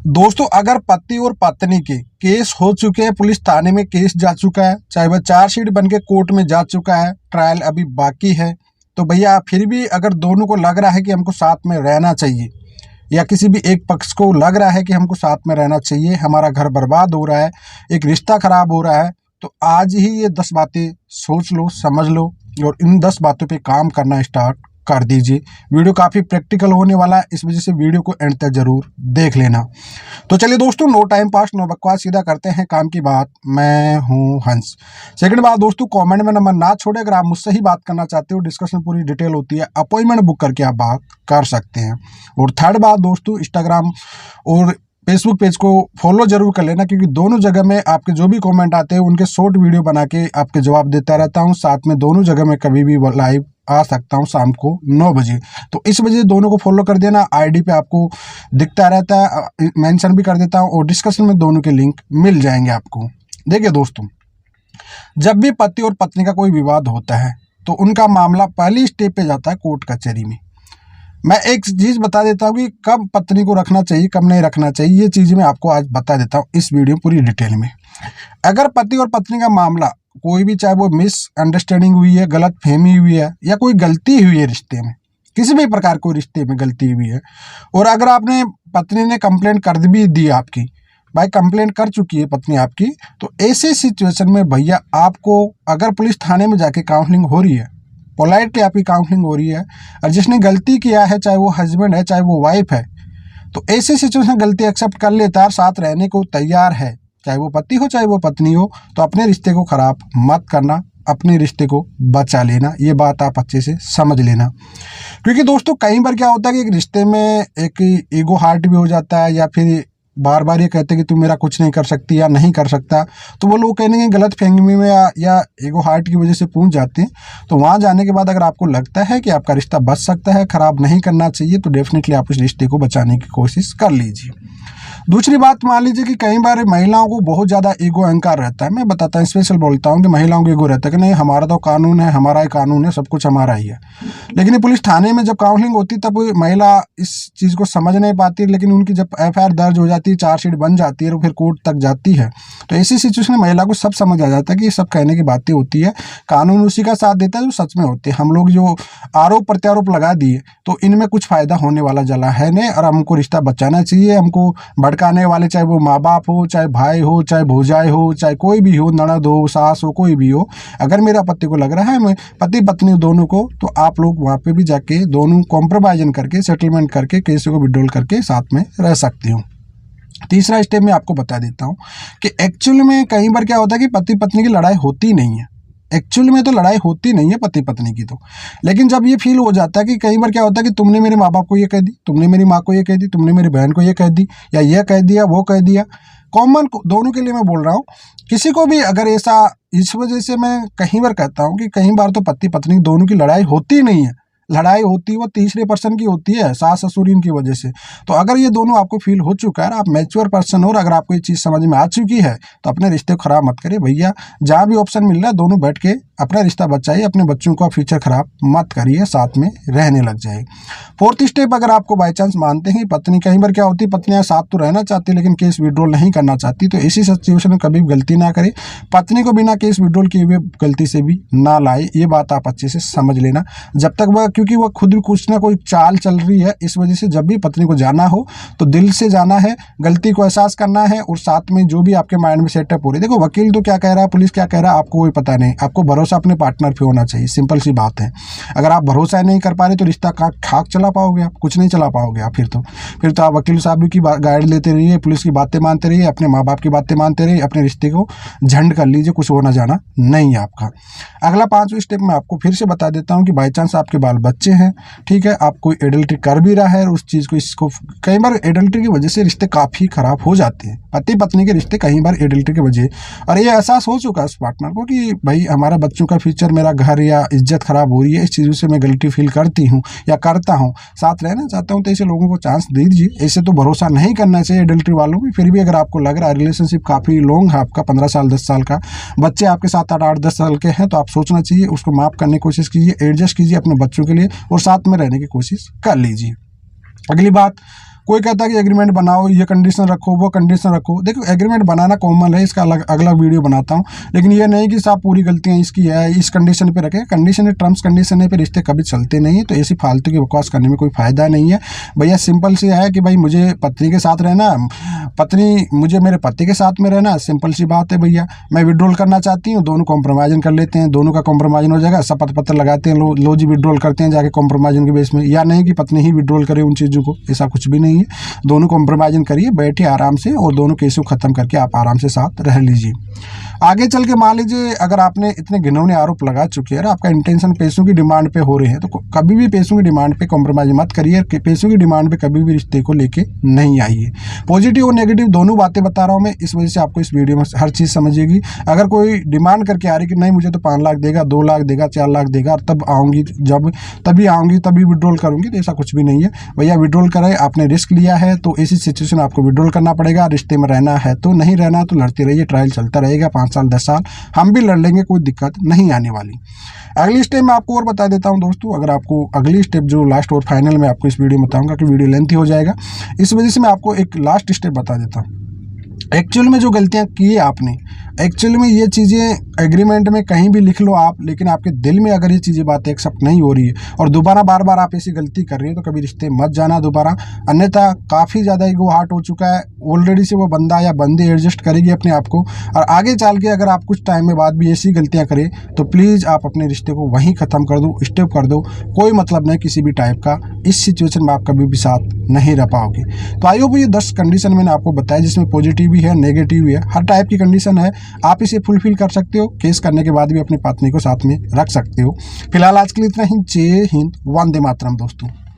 दोस्तों, अगर पति और पत्नी के केस हो चुके हैं, पुलिस थाने में केस जा चुका है, चाहे वह चार्जशीट बन के कोर्ट में जा चुका है, ट्रायल अभी बाकी है, तो भैया फिर भी अगर दोनों को लग रहा है कि हमको साथ में रहना चाहिए, या किसी भी एक पक्ष को लग रहा है कि हमको साथ में रहना चाहिए, हमारा घर बर्बाद हो रहा है, एक रिश्ता खराब हो रहा है, तो आज ही ये 10 बातें सोच लो, समझ लो और इन 10 बातों पे काम करना स्टार्ट कर दीजिए। वीडियो काफ़ी प्रैक्टिकल होने वाला है, इस वजह से वीडियो को एंड तक जरूर देख लेना। तो चलिए दोस्तों, नो टाइम पास नो बकवास, सीधा करते हैं काम की बात। मैं हूं हंस। सेकंड बात दोस्तों, कमेंट में नंबर ना छोड़े, अगर आप मुझसे ही बात करना चाहते हो, डिस्कशन पूरी डिटेल होती है, अपॉइंटमेंट बुक करके आप बात कर सकते हैं। और थर्ड बात दोस्तों, इंस्टाग्राम और फेसबुक पेज को फॉलो जरूर कर लेना, क्योंकि दोनों जगह में आपके जो भी कमेंट आते हैं उनके शॉर्ट वीडियो बना के आपके जवाब देता रहता हूं। साथ में दोनों जगह में कभी भी लाइव आ सकता हूं शाम को 9 बजे, तो इस वजह दोनों को फॉलो कर देना। आईडी पे आपको दिखता रहता है, मेंशन भी कर देता हूं, और डिस्कशन में दोनों के लिंक मिल जाएंगे आपको। देखिए दोस्तों, जब भी पति और पत्नी का कोई विवाद होता है तो उनका मामला पहली स्टेप पे जाता है कोर्ट कचहरी में। मैं एक चीज़ बता देता हूँ कि कब पत्नी को रखना चाहिए, कब नहीं रखना चाहिए, ये चीज़ मैं आपको आज बता देता हूँ इस वीडियो पूरी डिटेल में। अगर पति और पत्नी का मामला कोई भी, चाहे वो मिसअंडरस्टैंडिंग हुई है, गलत फहमी हुई है, या कोई गलती हुई है रिश्ते में, किसी भी प्रकार कोई रिश्ते में गलती हुई है, और अगर आपने पत्नी ने कंप्लेंट कर भी दी, आपकी भाई कंप्लेंट कर चुकी है पत्नी आपकी, तो ऐसे सिचुएशन में भैया आपको, अगर पुलिस थाने में जाके काउंसलिंग हो रही है, पोलाइटली आपकी काउंसलिंग हो रही है, और जिसने गलती किया है, चाहे वो हस्बैंड है चाहे वो वाइफ है, तो ऐसे सिचुएशन गलती एक्सेप्ट कर लेता है, साथ रहने को तैयार है, चाहे वो पति हो चाहे वो पत्नी हो, तो अपने रिश्ते को खराब मत करना, अपने रिश्ते को बचा लेना। ये बात आप अच्छे से समझ लेना, क्योंकि दोस्तों कई बार क्या होता है कि एक रिश्ते में एक ईगो हार्ट भी हो जाता है, या फिर बार बार ये कहते हैं कि तुम मेरा कुछ नहीं कर सकती या नहीं कर सकता, तो वो लोग कहने के गलत फहमी में या ईगो हार्ट की वजह से पहुंच जाते हैं। तो वहां जाने के बाद अगर आपको लगता है कि आपका रिश्ता बच सकता है, खराब नहीं करना चाहिए, तो डेफिनेटली आप उस रिश्ते को बचाने की कोशिश कर लीजिए। दूसरी बात, मान लीजिए कि कई बार महिलाओं को बहुत ज़्यादा ईगो अहंकार रहता है। मैं बताता हूँ, स्पेशल बोलता हूँ कि महिलाओं को ईगो रहता है कि नहीं, हमारा तो कानून है, हमारा ही कानून है, सब कुछ हमारा ही है। लेकिन पुलिस थाने में जब काउंसलिंग होती तब महिला इस चीज़ को समझ नहीं पाती, लेकिन उनकी जब एफआईआर दर्ज हो जाती है, चार्जशीट बन जाती है और फिर कोर्ट तक जाती है, तो ऐसी सिचुएशन में महिला को सब समझ आ जाता है कि ये सब कहने की बातें होती है, कानून उसी का साथ देता है जो सच में होती है। हम लोग जो आरोप प्रत्यारोप लगा दिए, तो इनमें कुछ फायदा होने वाला जला है नहीं, और हमको रिश्ता बचाना चाहिए। हमको भड़काने वाले, चाहे वो माँ बाप हो, चाहे भाई हो, चाहे भौजाई हो, चाहे कोई भी हो, ननद हो, सास हो, कोई भी हो, अगर मेरा पति को लग रहा है, मैं पति पत्नी दोनों को, तो आप लोग वहाँ पे भी जाके दोनों कॉम्प्रोमाइजन करके, सेटलमेंट करके, केस को विड्रॉल करके साथ में रह सकती हूँ। तीसरा स्टेप मैं आपको बता देता हूँ कि एक्चुअली में कई बार क्या होता है कि पति पत्नी की लड़ाई होती नहीं है। एक्चुअल में तो लड़ाई होती नहीं है पति पत्नी की, तो लेकिन जब ये फील हो जाता है कि कई बार क्या होता है कि तुमने मेरे माँ बाप को ये कह दी, तुमने मेरी माँ को ये कह दी, तुमने मेरी बहन को ये कह दी, या ये कह दिया, वो कह दिया, कॉमन दोनों के लिए मैं बोल रहा हूँ। किसी को भी अगर ऐसा, इस वजह से मैं कई बार कहता हूँ कि कई बार तो पति पत्नी दोनों की लड़ाई होती नहीं है, लड़ाई होती है वो तीसरे पर्सन की होती है, सास ससुर की वजह से। तो अगर ये दोनों आपको फील हो चुका है, आप मैच्योर पर्सन हो, और अगर आपको ये चीज़ समझ में आ चुकी है, तो अपने रिश्ते को खराब मत करिए भैया। जहाँ भी ऑप्शन मिल रहा है, दोनों बैठ के अपना रिश्ता बचाइए, अपने बच्चों का फ्यूचर खराब मत करिए, साथ में रहने लग जाए। फोर्थ स्टेप, अगर आपको बाई चांस मानते हैं पत्नी, कई बार क्या होती है पत्नियां साथ तो रहना चाहती है लेकिन केस विड्रॉल नहीं करना चाहती, तो इसी सिचुएशन में कभी गलती ना करे, पत्नी को बिना केस विड्रॉल किए हुए गलती से भी ना लाए। ये बात आप अच्छे से समझ लेना। जब तक वह, क्योंकि वह खुद भी कुछ ना कोई चाल चल रही है, इस वजह से जब भी पत्नी को जाना हो तो दिल से जाना है, गलती को एहसास करना है, और साथ में जो भी आपके माइंड में सेटअप हो रही है, देखो वकील तो क्या कह रहा है, पुलिस क्या कह रहा है, आपको कोई पता नहीं, आपको भरोसा अपने पार्टनर पे होना चाहिए, सिंपल सी बात है। अगर आप भरोसा नहीं कर पा रहे तो रिश्ता खाक चला पाओगे आप, कुछ नहीं चला पाओगे आप। फिर तो आप वकील साहब की गाइड लेते रहिए, पुलिस की बातें मानते रहिए, अपने माँ बाप की बातें मानते रहिए, अपने रिश्ते को झंड कर लीजिए, कुछ होना जाना नहीं है आपका। अगला 5वां स्टेप मैं आपको फिर से बता देता हूँ कि बाई चांस आपके बाल बच्चे हैं, ठीक है, आप कोई एडल्ट्री कर भी रहा है, उस चीज़ को, इसको कई बार एडल्ट्री की वजह से रिश्ते काफ़ी खराब हो जाते हैं, पति पत्नी के रिश्ते कई बार एडल्ट्री की वजह, और ये एहसास हो चुका है उस पार्टनर को कि भाई हमारा बच्चों का फ्यूचर, मेरा घर या इज्जत खराब हो रही है, इस चीज़ों से मैं गिल्टी फील करती हूँ या करता हूँ, साथ रहना चाहता हूँ, तो ऐसे लोगों को चांस दे दीजिए। ऐसे तो भरोसा नहीं करना चाहिए एडल्ट्री वालों को। फिर भी अगर आपको लग रहा है रिलेशनशिप काफ़ी लॉन्ग है आपका, 15 साल 10 साल का, बच्चे आपके साथ 8-10 साल के हैं, तो आप सोचना चाहिए, उसको माफ़ करने की कोशिश कीजिए, एडजस्ट कीजिए अपने बच्चों के लिए, और साथ में रहने की कोशिश कर लीजिए। अगली बात, कोई कहता है कि एग्रीमेंट बनाओ, ये कंडीशन रखो, वो कंडीशन रखो। देखो एग्रीमेंट बनाना कॉमन है, इसका अगला वीडियो बनाता हूँ, लेकिन ये नहीं कि साहब पूरी गलतियाँ इसकी है, इस कंडीशन पे रखे। कंडीशन है, टर्म्स कंडीशन है, फिर रिश्ते कभी चलते नहीं है। तो ऐसी फालतू की बकवास करने में कोई फायदा नहीं है भैया। सिंपल सी है कि भाई मुझे पत्नी के साथ रहना, पत्नी मुझे मेरे पति के साथ में रहना, सिंपल सी बात है भैया। मैं विड्रॉल करना चाहती हूँ, दोनों कॉम्प्रोमाइज़न कर लेते हैं, दोनों का कॉम्प्रोमाइज़न हो जाएगा, शपथ पत्र लगाते हैं, लो जी विड्रॉल करते हैं जाके कॉम्प्रोमाइज़न के बेस में। या नहीं कि पत्नी ही विड्रॉल करे उन चीज़ों को, ऐसा कुछ भी नहीं है। दोनों कॉम्प्रोमाइज़न करिए, बैठिए आराम से, और दोनों केस को ख़त्म करके आप आराम से साथ रह लीजिए। आगे चल के मान लीजिए अगर आपने इतने घिनौने आरोप लगा चुके हैं और आपका इंटेंशन पैसों की डिमांड पे हो रहे हैं, तो कभी भी पैसों की डिमांड पे कॉम्प्रोमाइज़ मत करिए। पैसों की डिमांड पे कभी भी रिश्ते को लेके नहीं आइए। पॉजिटिव और नेगेटिव दोनों बातें बता रहा हूँ मैं, इस वजह से आपको इस वीडियो में हर चीज़ समझिएगी। अगर कोई डिमांड करके आ रही कि नहीं मुझे तो 5 लाख देगा, 2 लाख देगा, 4 लाख देगा, तब आऊँगी, जब तभी आऊँगी, तभी विड्रॉल करूँगी, तो ऐसा कुछ भी नहीं है भैया। विड्रॉल करें, आपने रिस्क लिया है तो ऐसी सिचुएशन आपको विड्रॉल करना पड़ेगा। रिश्ते में रहना है तो, नहीं रहना तो लड़ते रहिए, ट्रायल चलता रहेगा 5 साल 10 साल, हम भी लड़ लेंगे, कोई दिक्कत नहीं आने वाली। अगली स्टेप मैं आपको और बता देता हूं दोस्तों। अगर आपको अगली स्टेप जो लास्ट और फाइनल में आपको इस वीडियो में बताऊंगा कि वीडियो लेंथी हो जाएगा, इस वजह से मैं आपको एक लास्ट स्टेप बता देता हूं। एक्चुअल में जो गलतियां की है आपने, एक्चुअल में ये चीज़ें एग्रीमेंट में कहीं भी लिख लो आप, लेकिन आपके दिल में अगर ये चीज़ें बातें एक्सेप्ट नहीं हो रही है और दोबारा बार बार आप ऐसी गलती कर रही है, तो कभी रिश्ते मत जाना दोबारा। अन्यथा काफ़ी ज़्यादा ईगो हार्ट हो चुका है ऑलरेडी से, वो बंदा या बंदी एडजस्ट करेगी अपने आप को, और आगे चल के अगर आप कुछ टाइम में बाद भी ऐसी गलतियाँ करें तो प्लीज़ आप अपने रिश्ते को वहीं ख़त्म कर दो, स्टेप कर दो। कोई मतलब नहीं किसी भी टाइप का, इस सिचुएशन में आप कभी भी साथ नहीं रह पाओगे। तो आई होप ये 10 कंडीशन मैंने आपको बताया, जिसमें पॉजिटिव भी है, नेगेटिव भी है, हर टाइप की कंडीशन है। आप इसे फुलफिल कर सकते हो, केस करने के बाद भी अपनी पत्नी को साथ में रख सकते हो। फिलहाल आज के लिए इतना ही। जय हिंद, वंदे मातरम दोस्तों।